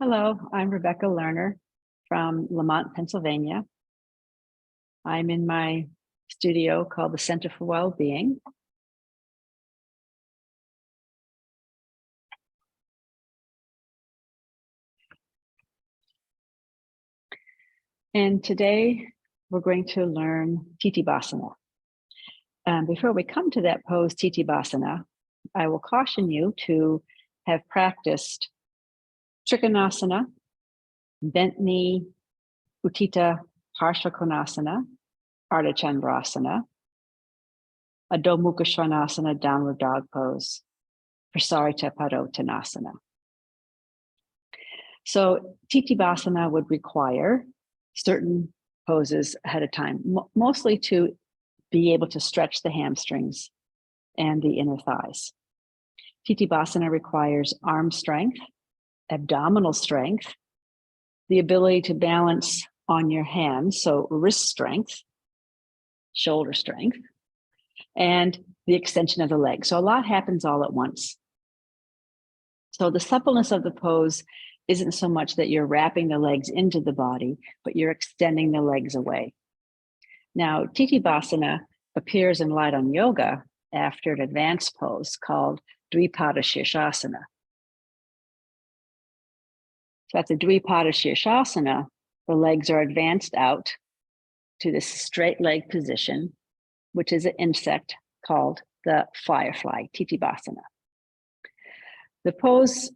Hello, I'm Rebecca Lerner from Lamont, Pennsylvania. I'm in my studio called the Center for Wellbeing. And today we're going to learn Tittibhasana. Before we come to that pose, Tittibhasana, I will caution you to have practiced Trikonasana, bent knee, Utthita Parsvakonasana, Ardha Chandrasana, Adho Mukha Svanasana, downward dog pose, Prasarita Padottanasana. So Tittibhasana would require certain poses ahead of time, mostly to be able to stretch the hamstrings and the inner thighs. Tittibhasana requires arm strength, abdominal strength, the ability to balance on your hands, so wrist strength, shoulder strength, and the extension of the legs. So a lot happens all at once. So the suppleness of the pose isn't so much that you're wrapping the legs into the body, but you're extending the legs away. Now, Tittibhasana appears in Light on Yoga after an advanced pose called Dvipada Shirshasana. So at the Dvipada Shirshasana, the legs are advanced out to this straight leg position, which is an insect called the Firefly, Tittibhasana. The pose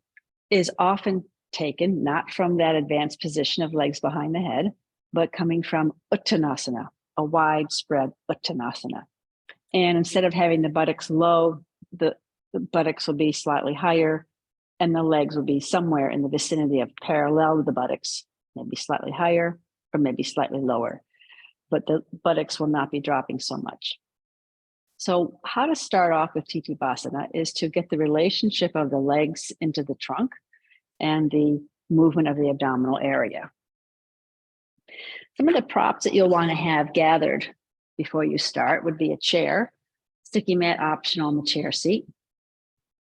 is often taken not from that advanced position of legs behind the head, but coming from Uttanasana, a widespread Uttanasana. And instead of having the buttocks low, the buttocks will be slightly higher, and the legs will be somewhere in the vicinity of parallel with the buttocks, maybe slightly higher or maybe slightly lower, but the buttocks will not be dropping so much. So how to start off with Tittibhasana is to get the relationship of the legs into the trunk and the movement of the abdominal area. Some of the props that you'll want to have gathered before you start would be a chair, sticky mat optional on the chair seat,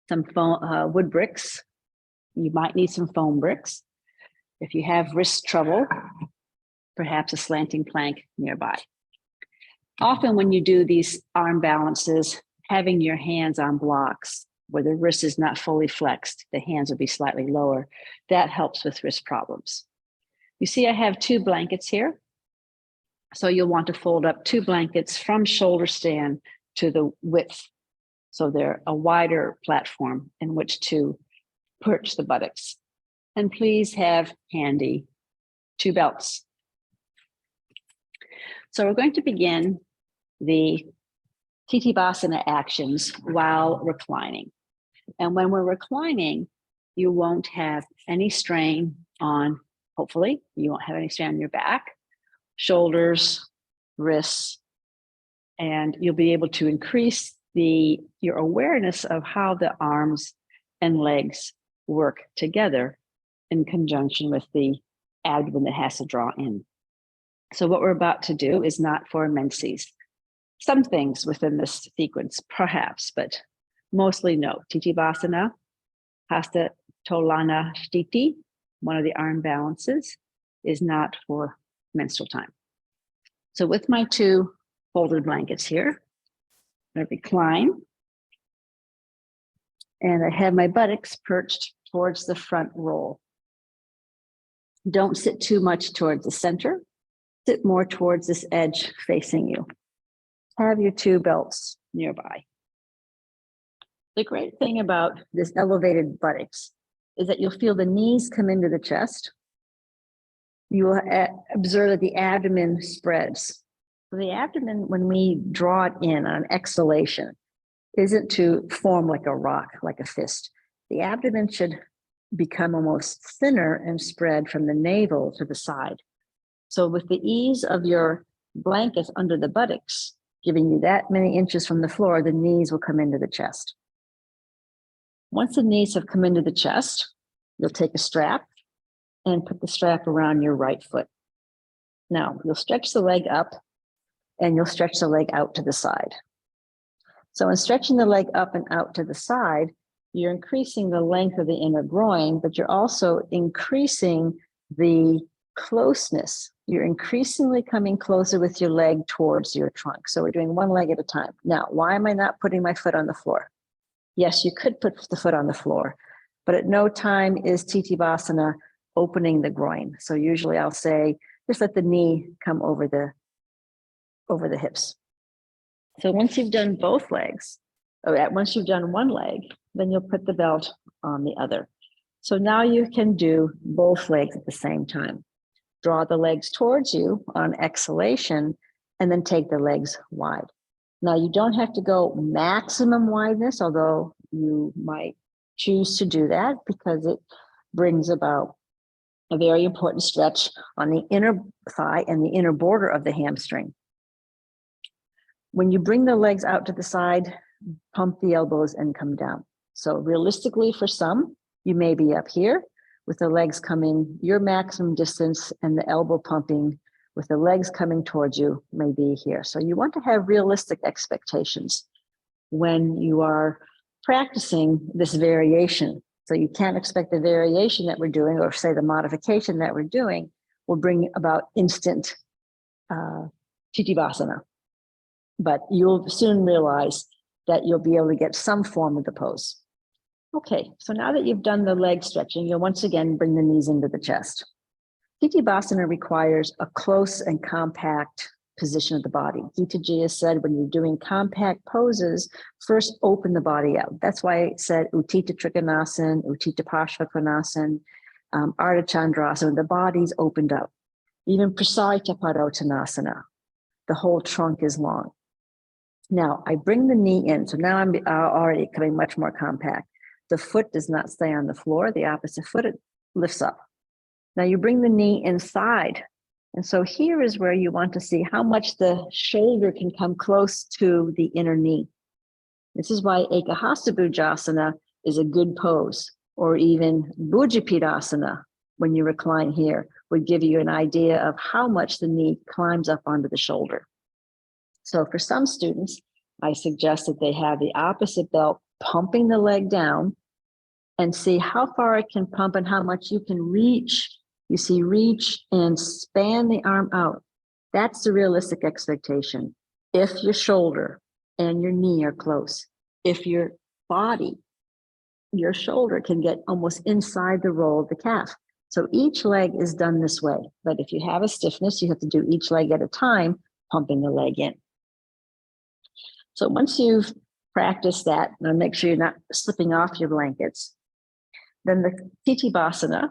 some foam, wood bricks. You might need some foam bricks. If you have wrist trouble, perhaps a slanting plank nearby. Often when you do these arm balances, having your hands on blocks where the wrist is not fully flexed, the hands will be slightly lower. That helps with wrist problems. You see, I have 2 blankets here. So you'll want to fold up 2 blankets from shoulder stand to the width. So they're a wider platform in which to perch the buttocks. And please have handy 2 belts. So we're going to begin the Tittibhasana actions while reclining. And when we're reclining, you won't have any strain on, hopefully, you won't have any strain on your back, shoulders, wrists, and you'll be able to increase your awareness of how the arms and legs work together in conjunction with the abdomen that has to draw in. So what we're about to do is not for menses. Some things within this sequence, perhaps, but mostly no. Tittibhasana, Hasta Tolana Sthiti, one of the arm balances, is not for menstrual time. So with my 2 folded blankets here, I'm going to recline, and I have my buttocks perched towards the front roll. Don't sit too much towards the center. Sit more towards this edge facing you. Have your 2 belts nearby. The great thing about this elevated buttocks is that you'll feel the knees come into the chest. You will observe that the abdomen spreads. So the abdomen, when we draw it in on exhalation, isn't to form like a rock, like a fist. The abdomen should become almost thinner and spread from the navel to the side. So with the ease of your blanket under the buttocks, giving you that many inches from the floor, the knees will come into the chest. Once the knees have come into the chest, you'll take a strap and put the strap around your right foot. Now, you'll stretch the leg up and you'll stretch the leg out to the side. So in stretching the leg up and out to the side, you're increasing the length of the inner groin, but you're also increasing the closeness. You're increasingly coming closer with your leg towards your trunk. So we're doing one leg at a time. Now, why am I not putting my foot on the floor? Yes, you could put the foot on the floor, but at no time is Tittibhasana opening the groin. So usually I'll say, just let the knee come over the hips. So once you've done both legs, once you've done one leg, then you'll put the belt on the other. So now you can do both legs at the same time. Draw the legs towards you on exhalation, and then take the legs wide. Now, you don't have to go maximum wideness, although you might choose to do that because it brings about a very important stretch on the inner thigh and the inner border of the hamstring. When you bring the legs out to the side, pump the elbows and come down. So realistically, for some, you may be up here with the legs coming your maximum distance and the elbow pumping with the legs coming towards you may be here. So you want to have realistic expectations when you are practicing this variation. So you can't expect the variation that we're doing, or say the modification that we're doing, will bring about instant Tittibhasana. But you'll soon realize that you'll be able to get some form of the pose. Okay, so now that you've done the leg stretching, you'll once again bring the knees into the chest. Tittibhasana requires a close and compact position of the body. Gita Ji has said when you're doing compact poses, first open the body out. That's why it said Uttita Trikonasana, Uttita Parshvakonasana, Ardha Chandrasana, the body's opened up. Even Prasarita Padottanasana, the whole trunk is long. Now I bring the knee in, so now I'm already coming much more compact. The foot does not stay on the floor, the opposite foot, it lifts up. Now you bring the knee inside. And so here is where you want to see how much the shoulder can come close to the inner knee. This is why Ekahasta Bhujasana is a good pose, or even Bhujapidasana, when you recline here, would give you an idea of how much the knee climbs up onto the shoulder. So for some students, I suggest that they have the opposite belt pumping the leg down and see how far it can pump and how much you can reach. You see, reach and span the arm out. That's the realistic expectation. If your shoulder and your knee are close, if your body, your shoulder can get almost inside the roll of the calf. So each leg is done this way. But if you have a stiffness, you have to do each leg at a time, pumping the leg in. So once you've practiced that, and make sure you're not slipping off your blankets, then the Tittibhasana,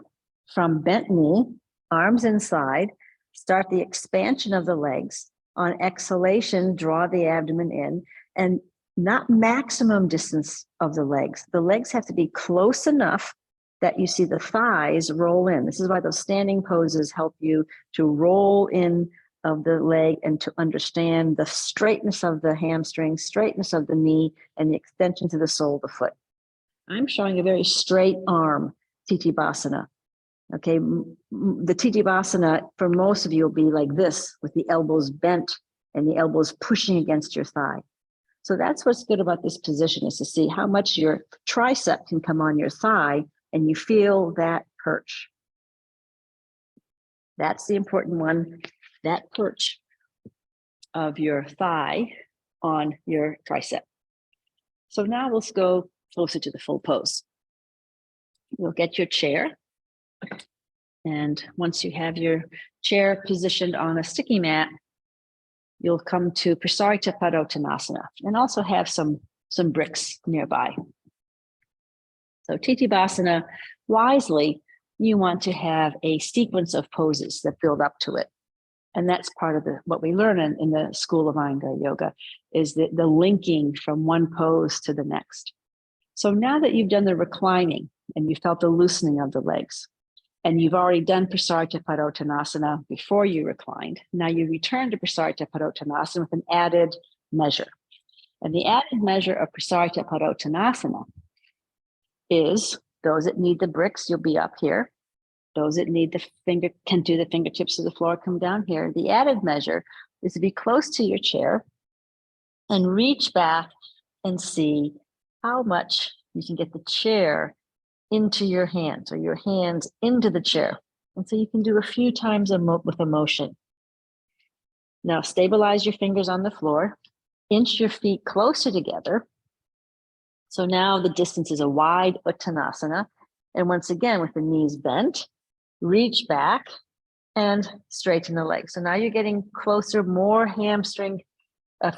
from bent knee, arms inside, start the expansion of the legs. On exhalation, draw the abdomen in, and not maximum distance of the legs. The legs have to be close enough that you see the thighs roll in. This is why those standing poses help you to roll in of the leg and to understand the straightness of the hamstring, straightness of the knee, and the extension to the sole of the foot. I'm showing a very straight arm Tittibhasana. Okay, the Tittibhasana for most of you will be like this, with the elbows bent and the elbows pushing against your thigh. So that's what's good about this position, is to see how much your tricep can come on your thigh and you feel that perch. That's the important one, that perch of your thigh on your tricep. So now let's go closer to the full pose. You'll get your chair. And once you have your chair positioned on a sticky mat, you'll come to Prasarita Padottanasana and also have some bricks nearby. So Tittibhasana, wisely, you want to have a sequence of poses that build up to it. And that's part of what we learn in the School of Iyengar Yoga, is the linking from one pose to the next. So now that you've done the reclining and you felt the loosening of the legs, and you've already done Prasarita Padottanasana before you reclined, now you return to Prasarita Padottanasana with an added measure. And the added measure of Prasarita Padottanasana is those that need the bricks, you'll be up here. Those that need can do the fingertips of the floor, come down here. The added measure is to be close to your chair and reach back and see how much You can get the chair into your hands or your hands into the chair. And so you can do a few times with a motion. Now stabilize your fingers on the floor, inch your feet closer together. So now the distance is a wide Uttanasana. And once again, with the knees bent, reach back and straighten the legs. So now you're getting closer, more hamstring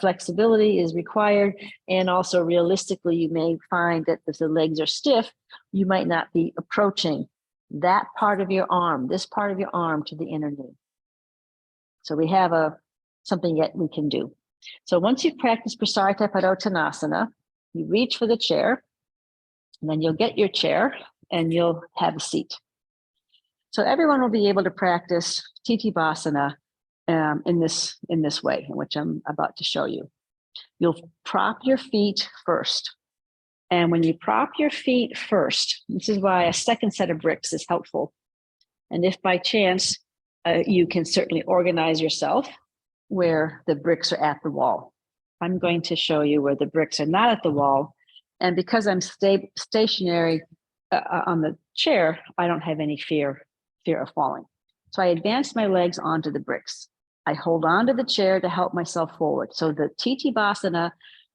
flexibility is required. And also realistically, you may find that if the legs are stiff, you might not be approaching that part of your arm, this part of your arm to the inner knee. So we have something yet we can do. So once you've practiced Prasarita Padottanasana, you reach for the chair, and then you'll get your chair and you'll have a seat. So everyone will be able to practice Tittibhasana in this way, in which I'm about to show you. You'll prop your feet first. And when you prop your feet first, this is why a second set of bricks is helpful. And if by chance, you can certainly organize yourself where the bricks are at the wall. I'm going to show you where the bricks are not at the wall. And because I'm stationary on the chair, I don't have any fear of falling. So I advance my legs onto the bricks. I hold on to the chair to help myself forward. So the Tittibhasana,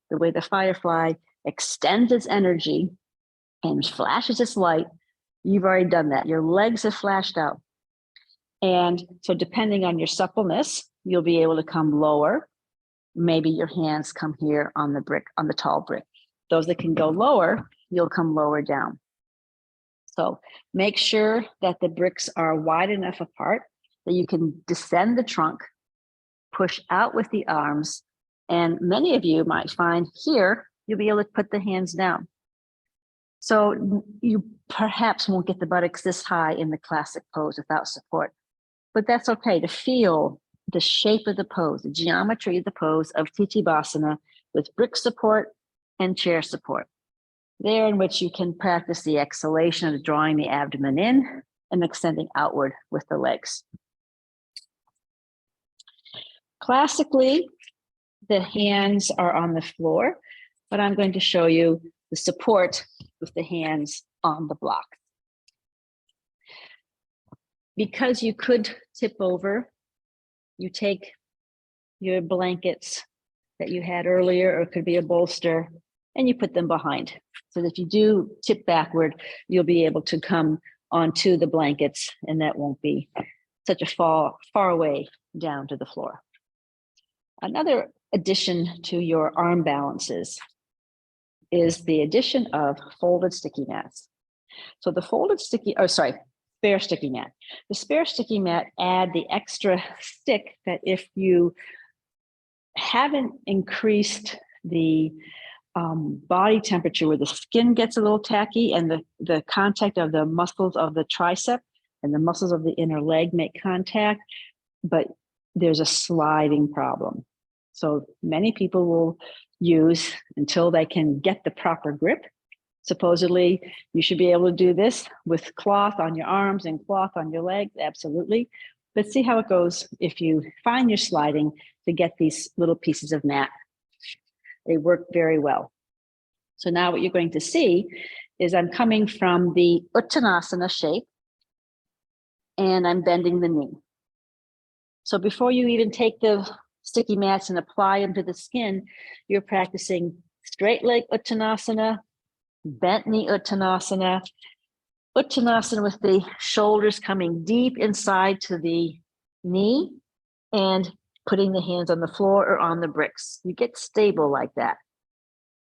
the way the Firefly extends its energy and flashes its light, you've already done that. Your legs have flashed out. And so depending on your suppleness, you'll be able to come lower. Maybe your hands come here on the brick, on the tall brick. Those that can go lower, you'll come lower down. So make sure that the bricks are wide enough apart that you can descend the trunk, push out with the arms, and many of you might find here, you'll be able to put the hands down. So you perhaps won't get the buttocks this high in the classic pose without support, but that's okay to feel the shape of the pose, the geometry of the pose of Tittibhasana with brick support and chair support. There in which you can practice the exhalation of drawing the abdomen in and extending outward with the legs. Classically, the hands are on the floor, but I'm going to show you the support with the hands on the block. Because you could tip over, you take your blankets that you had earlier, or it could be a bolster, and you put them behind. So that if you do tip backward, you'll be able to come onto the blankets, and that won't be such a far away down to the floor. Another addition to your arm balances is the addition of folded sticky mats. So the spare sticky mat. The spare sticky mat add the extra stick that if you haven't increased the body temperature where the skin gets a little tacky and the contact of the muscles of the tricep and the muscles of the inner leg make contact, but there's a sliding problem. So many people will use until they can get the proper grip. Supposedly, you should be able to do this with cloth on your arms and cloth on your legs, absolutely. But see how it goes if you find you're sliding to get these little pieces of mat. They work very well. So now what you're going to see is I'm coming from the Uttanasana shape and I'm bending the knee. So before you even take the sticky mats and apply them to the skin, you're practicing straight leg Uttanasana, bent knee Uttanasana, Uttanasana with the shoulders coming deep inside to the knee and putting the hands on the floor or on the bricks. You get stable like that.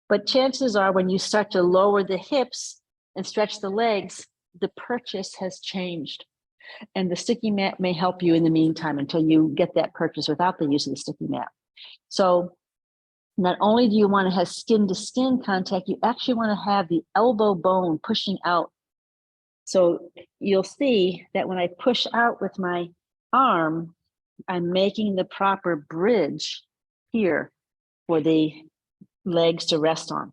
But chances are when you start to lower the hips and stretch the legs, the purchase has changed. And the sticky mat may help you in the meantime until you get that purchase without the use of the sticky mat. So not only do you want to have skin to skin contact, you actually want to have the elbow bone pushing out. So you'll see that when I push out with my arm, I'm making the proper bridge here for the legs to rest on.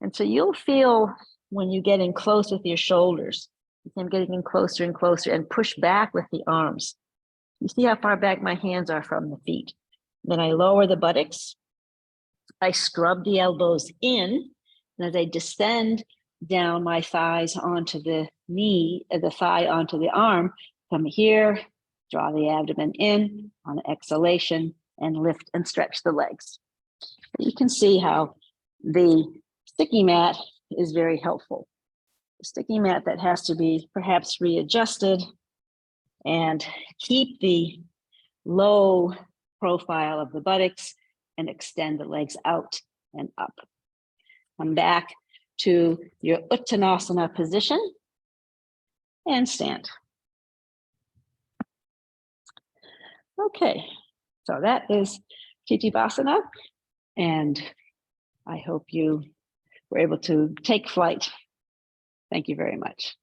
And so you'll feel when you get in close with your shoulders, I'm getting in closer and closer and push back with the arms. You see how far back my hands are from the feet. Then I lower the buttocks. I scrub the elbows in. And as I descend down my thighs onto the knee, the thigh onto the arm. Come here, draw the abdomen in on exhalation, and lift and stretch the legs. You can see how the sticky mat is very helpful. The sticky mat that has to be perhaps readjusted and keep the low profile of the buttocks and extend the legs out and up. Come back to your Uttanasana position and stand. Okay, so that is Tittibhasana, and I hope you were able to take flight. Thank you very much.